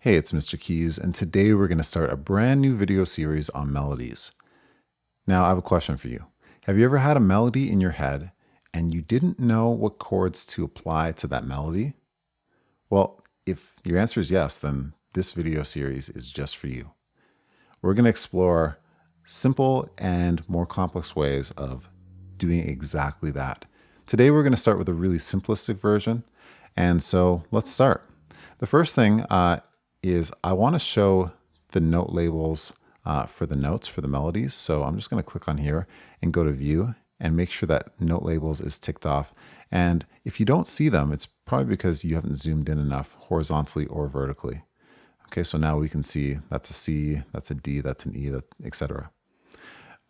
Hey, it's Mr. Keys, and today we're going to start a brand new video series on melodies. Now, I have a question for you. Have you ever had a melody in your head and you didn't know what chords to apply to that melody? Well, if your answer is yes, then this video series is just for you. We're going to explore simple and more complex ways of doing exactly that. Today, we're going to start with a really simplistic version, and so let's start. The first thing is I want to show the note labels for the notes for the melodies. So I'm just going to click on here and go to view and make sure that note labels is ticked off. And if you don't see them, it's probably because you haven't zoomed in enough horizontally or vertically. Okay, so now we can see that's a C, that's a D, that's an E, etc.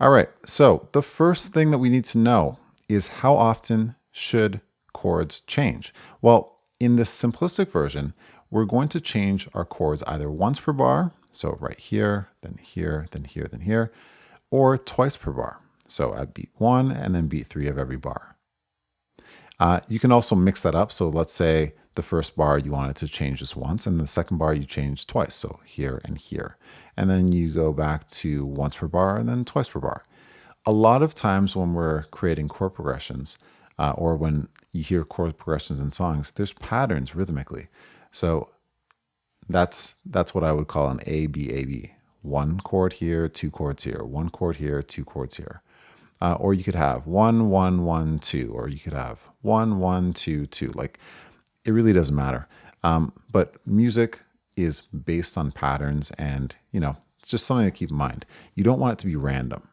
All right, so the first thing that we need to know is how often should chords change? Well, in this simplistic version, we're going to change our chords either once per bar, so right here, then here, then here, then here, or twice per bar, so at beat 1 and then beat 3 of every bar. You can also mix that up, so let's say the first bar you wanted to change just once, and the second bar you change twice, so here and here. And then you go back to once per bar and then twice per bar. A lot of times when we're creating chord progressions, or when you hear chord progressions in songs, there's patterns rhythmically. So that's what I would call an A, B, A, B. One chord here, two chords here, one chord here, two chords here. Or you could have 1, 1, 1, 2, or you could have 1, 1, 2, 2. Like, it really doesn't matter. But music is based on patterns, and it's just something to keep in mind. You don't want it to be random.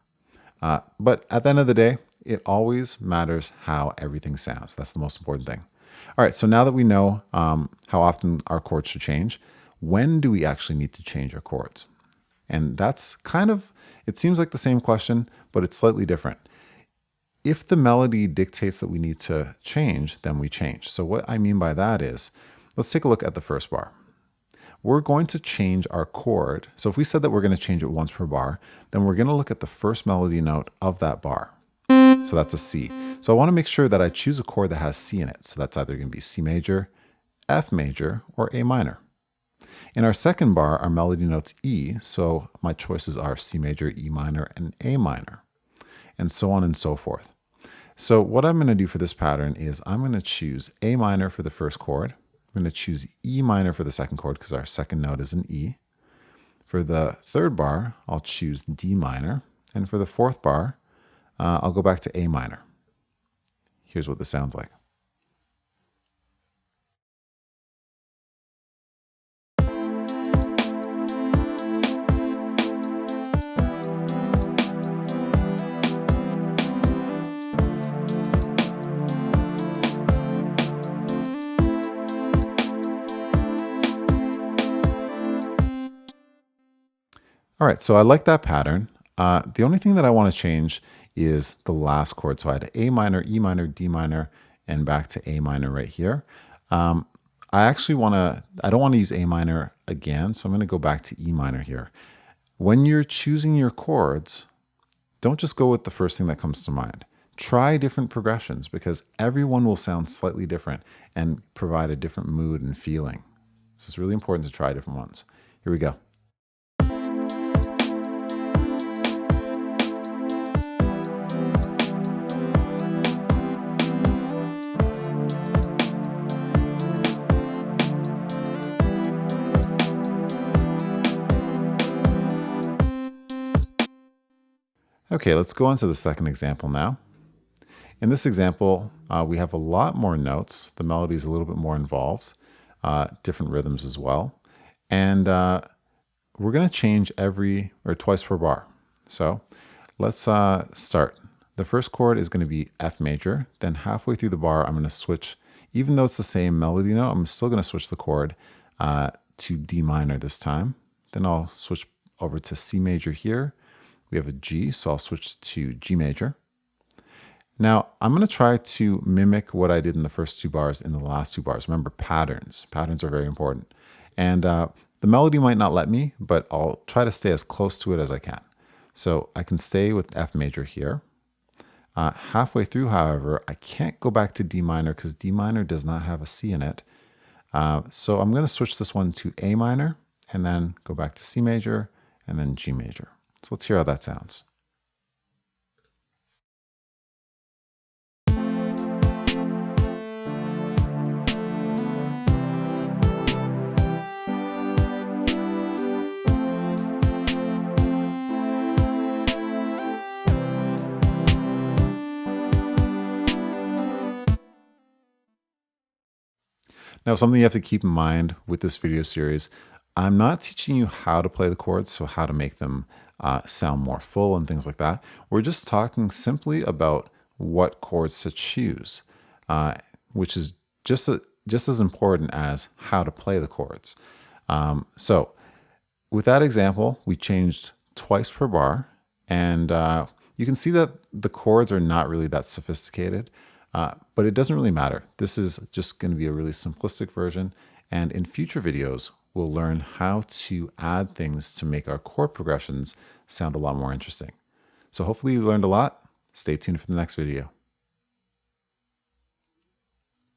But at the end of the day, it always matters how everything sounds. That's the most important thing. All right, so now that we know how often our chords should change, when do we actually need to change our chords? And that's it seems like the same question, but it's slightly different. If the melody dictates that we need to change, then we change. So what I mean by that is, let's take a look at the first bar. We're going to change our chord. So if we said that we're going to change it once per bar, then we're going to look at the first melody note of that bar. So that's a C. So I want to make sure that I choose a chord that has C in it. So that's either going to be C major, F major, or A minor. In our second bar, our melody note's E, so my choices are C major, E minor, and A minor, and so on and so forth. So what I'm going to do for this pattern is I'm going to choose A minor for the first chord. I'm going to choose E minor for the second chord because our second note is an E. For the third bar, I'll choose D minor. And for the fourth bar, I'll go back to A minor. Here's what this sounds like. All right, so I like that pattern. The only thing that I want to change is the last chord. So I had A minor, E minor, D minor, and back to A minor right here. I don't want to use A minor again, so I'm going to go back to E minor here. When you're choosing your chords, don't just go with the first thing that comes to mind. Try different progressions because everyone will sound slightly different and provide a different mood and feeling. So it's really important to try different ones. Here we go. Okay, let's go on to the second example now. In this example, we have a lot more notes. The melody is a little bit more involved, different rhythms as well. And we're going to change twice per bar. So let's start. The first chord is going to be F major. Then halfway through the bar, I'm going to switch. Even though it's the same melody note, I'm still going to switch the chord to D minor this time. Then I'll switch over to C major here. We have a G, so I'll switch to G major. Now, I'm going to try to mimic what I did in the first two bars in the last two bars. Remember, patterns. Patterns are very important. And the melody might not let me, but I'll try to stay as close to it as I can. So I can stay with F major here. Halfway through, however, I can't go back to D minor because D minor does not have a C in it. So I'm going to switch this one to A minor, and then go back to C major, and then G major. So let's hear how that sounds. Now, something you have to keep in mind with this video series, I'm not teaching you how to play the chords, so how to make them sound more full and things like that. We're just talking simply about what chords to choose, which is just as important as how to play the chords. So with that example, we changed twice per bar, and you can see that the chords are not really that sophisticated, but it doesn't really matter. This is just going to be a really simplistic version, and in future videos, we'll learn how to add things to make our chord progressions sound a lot more interesting. So hopefully you learned a lot. Stay tuned for the next video.